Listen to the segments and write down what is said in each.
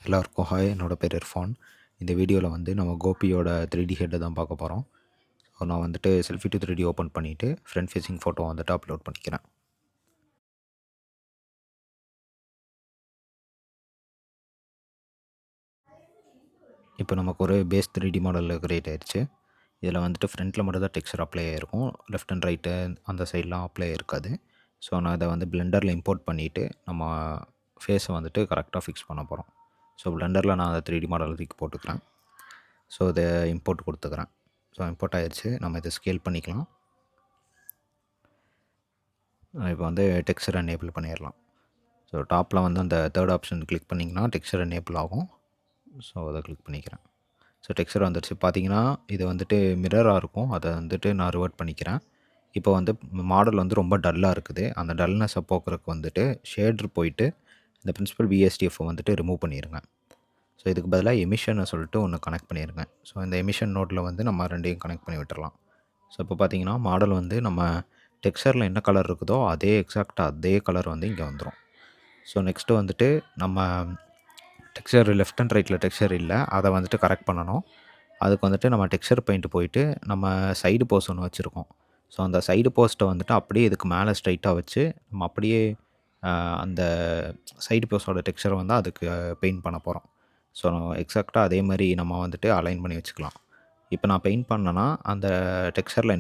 எல்லாருக்கும் ஹாய். என்னோட பேர் இர்ஃபான். இந்த வீடியோவில் வந்து நம்ம கோபியோட 3D ஹெட்டை தான் பார்க்க போகிறோம். ஸோ நான் வந்துட்டு செல்ஃபி டு 3D ஓப்பன் பண்ணிவிட்டு ஃப்ரண்ட் ஃபேஸிங் ஃபோட்டோ வந்துட்டு அப்லோட் பண்ணிக்கிறேன். இப்போ நமக்கு ஒரு பேஸ் 3D மாடலில் கிரியேட் ஆயிடுச்சு. இதில் வந்துட்டு ஃப்ரண்ட்டில் மட்டும் தான் டெக்ஸ்சர் அப்ளை ஆகிருக்கும். லெஃப்ட் அண்ட் ரைட்டு அந்த சைட்லாம் அப்ளை இருக்காது. ஸோ நான் இதை வந்து பிளெண்டரில் இம்போர்ட் பண்ணிவிட்டு நம்ம ஃபேஸை வந்துட்டு கரெக்டாக ஃபிக்ஸ் பண்ண போகிறோம். ஸோ பிளெண்டரில் நான் அதை 3D மாடல் தூக்கி போட்டுக்கிறேன். ஸோ இதை இம்போர்ட் கொடுத்துக்கிறேன். ஸோ இம்போர்ட் ஆயிடுச்சு. நம்ம இதை ஸ்கேல் பண்ணிக்கலாம். இப்போ வந்து டெக்ஸ்சர் எனேபிள் பண்ணிடலாம். ஸோ டாப்பில் வந்து அந்த தேர்ட் ஆப்ஷன் கிளிக் பண்ணிங்கன்னா டெக்ஸ்சர் எனேபிள் ஆகும். ஸோ அதை கிளிக் பண்ணிக்கிறேன். ஸோ டெக்ஸ்சர் வந்துடுச்சு. பார்த்தீங்கன்னா இது வந்துட்டு மிரராக இருக்கும். அதை வந்துட்டு நான் ரிவர்ட் பண்ணிக்கிறேன். இப்போ வந்து மாடல் வந்து ரொம்ப டல்லாக இருக்குது. அந்த டல்னஸை போக்குறதுக்கு வந்துட்டு ஷேடர் போயிட்டு இந்த பிரின்சிபல் விஎஸ்டிஎஃப் வந்துட்டு ரிமூவ் பண்ணிடுங்க. ஸோ இதுக்கு பதிலாக எமிஷனை சொல்லிட்டு ஒன்று கனெக்ட் பண்ணிடுங்க. ஸோ இந்த எமிஷன் நோட்டில் வந்து நம்ம ரெண்டையும் கனெக்ட் பண்ணி விட்டுறலாம். ஸோ இப்போ பார்த்தீங்கன்னா மாடல் வந்து நம்ம டெக்ஸ்சரில் என்ன கலர் இருக்குதோ எக்ஸாக்டாக அதே கலர் வந்து இங்கே வந்துடும். ஸோ நெக்ஸ்ட்டு வந்துட்டு நம்ம டெக்ஸ்சர் லெஃப்ட் அண்ட் ரைட்டில் டெக்ஸ்சர் இல்லை, அதை வந்துட்டு கரெக்ட் பண்ணணும். அதுக்கு வந்துட்டு நம்ம டெக்ஸ்சர் பெயிண்ட் போயிட்டு நம்ம சைடு போஸ்ட் ஒன்று வச்சுருக்கோம். ஸோ அந்த சைடு போஸ்ட்டை வந்துட்டு அப்படியே இதுக்கு மேலே ஸ்ட்ரைட்டாக வச்சு நம்ம அப்படியே அந்த சைடு போஸ்ட்டோட டெக்ஸ்சரை வந்து அதுக்கு பெயிண்ட் பண்ண போகிறோம். ஸோ எக்ஸாக்டாக அதே மாதிரி நம்ம வந்துட்டு அலைன் பண்ணி வச்சுக்கலாம். இப்போ நான் பெயிண்ட் பண்ணேன்னா அந்த டெக்ஸ்சரில்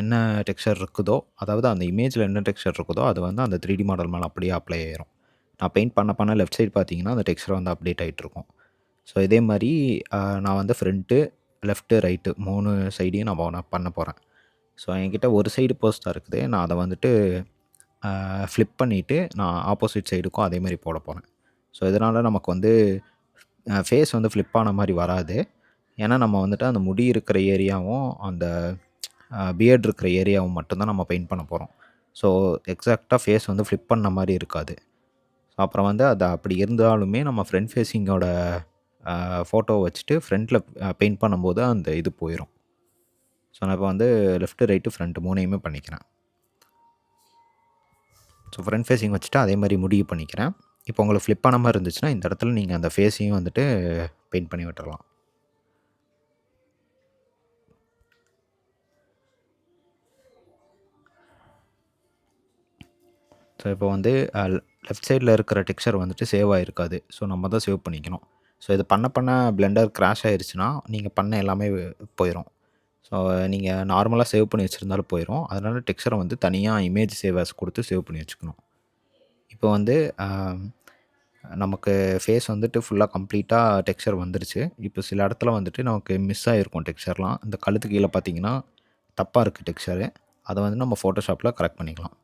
என்ன டெக்ஸ்சர் இருக்குதோ, அதாவது அந்த இமேஜில் என்ன டெக்ஸ்சர் இருக்குதோ அது வந்து அந்த 3D மாடல் மேலே அப்படியே அப்ளை ஆயிரும். நான் பெயிண்ட் பண்ண லெஃப்ட் சைடு பார்த்தீங்கன்னா அந்த டெக்ஸ்சர் வந்து அப்டேட் ஆகிட்டுருக்கும். ஸோ இதே மாதிரி நான் வந்து ஃப்ரண்ட்டு, லெஃப்ட்டு, ரைட்டு 3 சைடையும் நான் பண்ண போகிறேன். ஸோ என்கிட்ட ஒரு சைடு போஸ்ட் தான் இருக்குது. நான் அதை வந்துட்டு ஃப்ளிப் பண்ணிவிட்டு நான் ஆப்போசிட் சைடுக்கும் அதே மாதிரி போட போகிறேன். ஸோ இதனால் நமக்கு வந்து ஃபேஸ் வந்து ஃப்ளிப் ஆன மாதிரி வராது. ஏன்னா நம்ம வந்துட்டு அந்த முடி இருக்கிற ஏரியாவும் அந்த பியர்ட் இருக்கிற ஏரியாவும் மட்டும்தான் நம்ம பெயிண்ட் பண்ண போகிறோம். ஸோ எக்ஸாக்டாக ஃபேஸ் வந்து ஃப்ளிப் பண்ண மாதிரி இருக்காது. ஸோ அப்புறம் வந்து அது அப்படி இருந்தாலுமே நம்ம ஃப்ரண்ட் ஃபேஸிங்கோட ஃபோட்டோ வச்சுட்டு ஃப்ரண்ட்டில் பெயிண்ட் பண்ணும்போது அந்த இது போயிடும். ஸோ நான் இப்போ வந்து லெஃப்ட்டு, ரைட்டு, ஃப்ரண்ட்டு 3யுமே பண்ணிக்கிறேன். ஸோ ஃப்ரண்ட் ஃபேஸிங் வச்சுட்டு அதே மாதிரி முடிவு பண்ணிக்கிறேன். இப்போ உங்களுக்கு ஃப்ளிப் ஆன மாதிரி இருந்துச்சுன்னா இந்த இடத்துல நீங்கள் அந்த ஃபேஸையும் வந்துட்டு பெயிண்ட் பண்ணி விட்டுறலாம். ஸோ இப்போ வந்து லெஃப்ட் சைடில் இருக்கிற டெக்ஸ்சர் வந்துட்டு சேவ் ஆகிருக்காது. ஸோ நம்ம தான் சேவ் பண்ணிக்கணும். ஸோ இது பண்ண பிளெண்டர் கிராஷ் ஆயிடுச்சுன்னா நீங்கள் பண்ண எல்லாமே போயிடும். ஸோ நீங்கள் நார்மலாக சேவ் பண்ணி வச்சுருந்தாலும் போயிடும். அதனால் டெக்ஸ்சரை வந்து தனியாக இமேஜ் சேவ் ஆஸ் கொடுத்து சேவ் பண்ணி வச்சுக்கணும். இப்போ வந்து நமக்கு ஃபேஸ் வந்துட்டு ஃபுல்லாக கம்ப்ளீட்டாக டெக்ஸ்சர் வந்துருச்சு. இப்போ சில இடத்துல வந்துட்டு நமக்கு மிஸ் ஆகிருக்கும் டெக்ஸ்சர்லாம். இந்த கழுத்து கீழே பார்த்தீங்கன்னா தப்பாக இருக்குது டெக்ஸ்சரு. அதை வந்து நம்ம ஃபோட்டோஷாப்பில் கரெக்ட் பண்ணிக்கலாம்.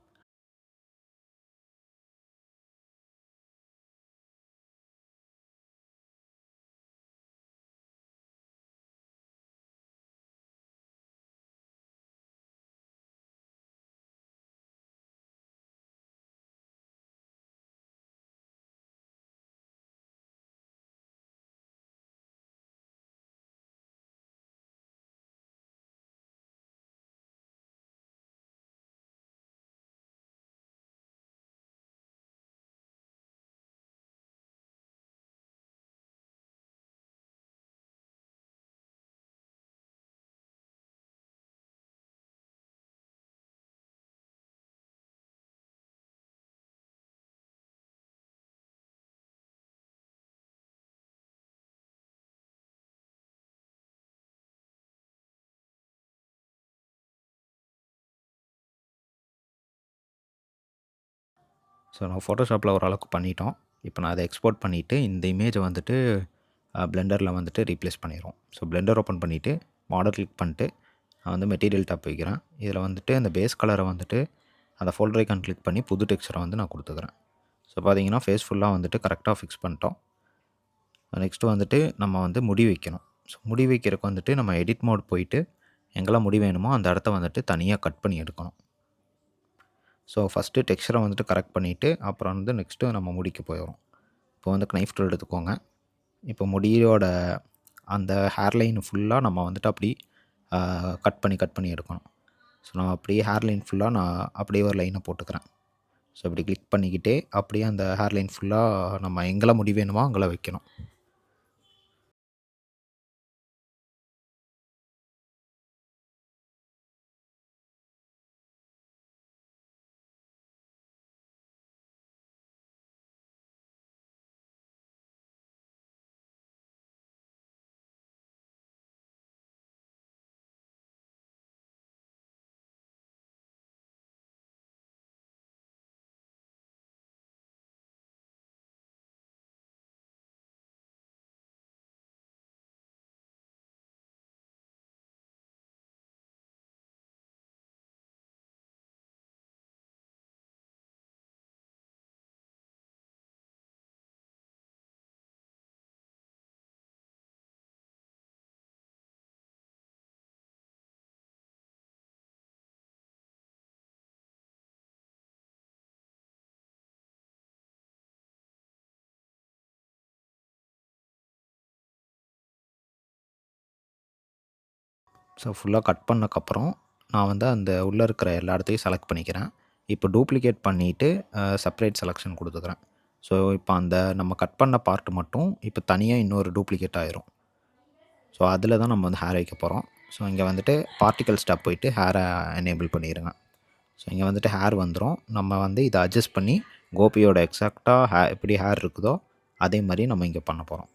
ஸோ நம்ம ஃபோட்டோஷாப்பில் ஓரளவுக்கு பண்ணிட்டோம். இப்போ நான் அதை எக்ஸ்போர்ட் பண்ணிவிட்டு இந்த இமேஜை வந்துட்டு பிளெண்டரில் வந்துட்டு ரீப்ளேஸ் பண்ணிடுவோம். ஸோ பிளெண்டர் ஓப்பன் பண்ணிவிட்டு மாடல் கிளிக் பண்ணிட்டு நான் வந்து மெட்டீரியல் டாப் வைக்கிறேன். இதில் வந்துட்டு அந்த பேஸ் கலரை வந்துட்டு அந்த ஃபோல்டர் ஐக்கான் கிளிக் பண்ணி புது டெக்ஸ்சரை வந்து நான் கொடுத்துக்கிறேன். ஸோ பார்த்தீங்கன்னா ஃபேஸ் ஃபுல்லாக வந்துட்டு கரெக்டாக ஃபிக்ஸ் பண்ணிட்டோம். நெக்ஸ்ட்டு வந்துட்டு நம்ம வந்து முடி வைக்கணும். ஸோ முடி வைக்கிறதுக்கு வந்துட்டு நம்ம எடிட் மோட் போயிட்டு எங்கெல்லாம் முடி வேணுமோ அந்த இடத்த வந்துட்டு தனியாக கட் பண்ணி எடுக்கணும். ஸோ ஃபஸ்ட்டு டெக்ஸ்சரை வந்துட்டு கரெக்ட் பண்ணிவிட்டு அப்புறம் வந்து நெக்ஸ்ட்டு நம்ம முடிக்க போயிடும். இப்போ வந்து நைஃப் டூல் எடுத்துக்கோங்க. இப்போ முடியோட அந்த ஹேர்லைன் ஃபுல்லாக நம்ம வந்துட்டு அப்படி கட் பண்ணி எடுக்கணும். ஸோ நான் அப்படியே ஹேர்லைன் ஃபுல்லாக நான் அப்படியே ஒரு லைனை போட்டுக்கிறேன். ஸோ இப்படி கிளிக் பண்ணிக்கிட்டே அப்படியே அந்த ஹேர்லைன் ஃபுல்லாக நம்ம எங்கெல்லாம் முடி வேணுமோ அங்கெல்லாம் வைக்கணும். ஸோ ஃபுல்லாக கட் பண்ணக்கப்புறம் நான் வந்து அந்த உள்ளே இருக்கிற எல்லா இடத்தையும் செலக்ட் பண்ணிக்கிறேன். இப்போ டூப்ளிகேட் பண்ணிவிட்டு செப்பரேட் செலெக்ஷன் கொடுத்துக்கிறேன். ஸோ இப்போ அந்த நம்ம கட் பண்ண பார்ட் மட்டும் இப்போ தனியாக இன்னொரு டூப்ளிகேட் ஆயிரும். ஸோ அதில் தான் நம்ம வந்து ஹேர் வைக்க போகிறோம். ஸோ இங்கே வந்துட்டு பார்ட்டிகல் ஸ்டெப் போயிட்டு ஹேரை எனேபிள் பண்ணிடுங்க. ஸோ இங்கே வந்துட்டு ஹேர் வந்துடும். நம்ம வந்து இதை அட்ஜஸ்ட் பண்ணி கோபியோட எக்ஸாக்டாக எப்படி ஹேர் இருக்குதோ அதே மாதிரி நம்ம இங்கே பண்ண போகிறோம்.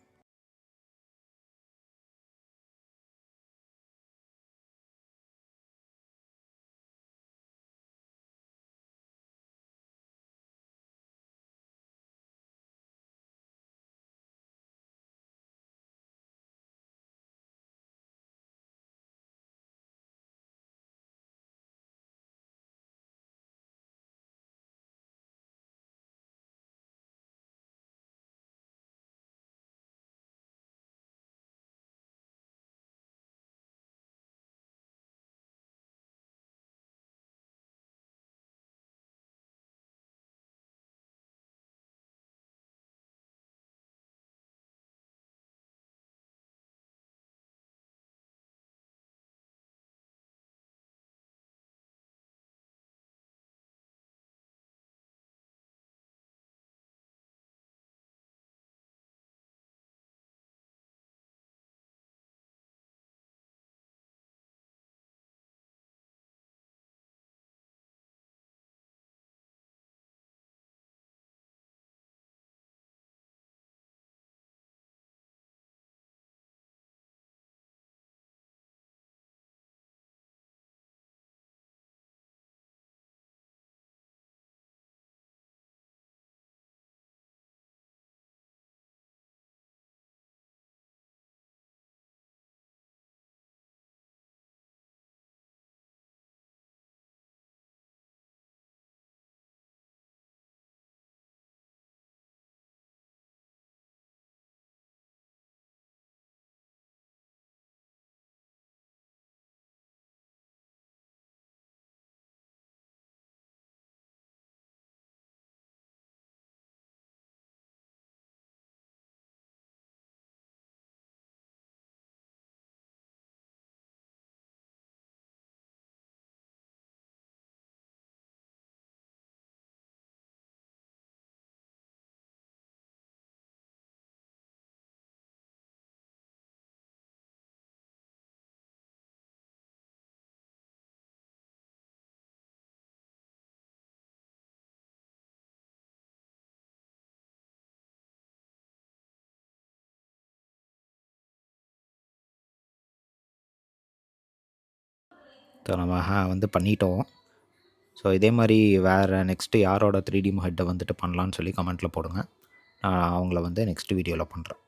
ஸோ நம்ம வந்து பண்ணிட்டோம். ஸோ இதே மாதிரி வேறு நெக்ஸ்ட்டு யாரோட 3D ஹெட்டை வந்துட்டு பண்ணலான்னு சொல்லி கமெண்ட்டில் போடுங்க. நான் அவங்கள வந்து நெக்ஸ்ட் வீடியோவில் பண்ணுறேன்.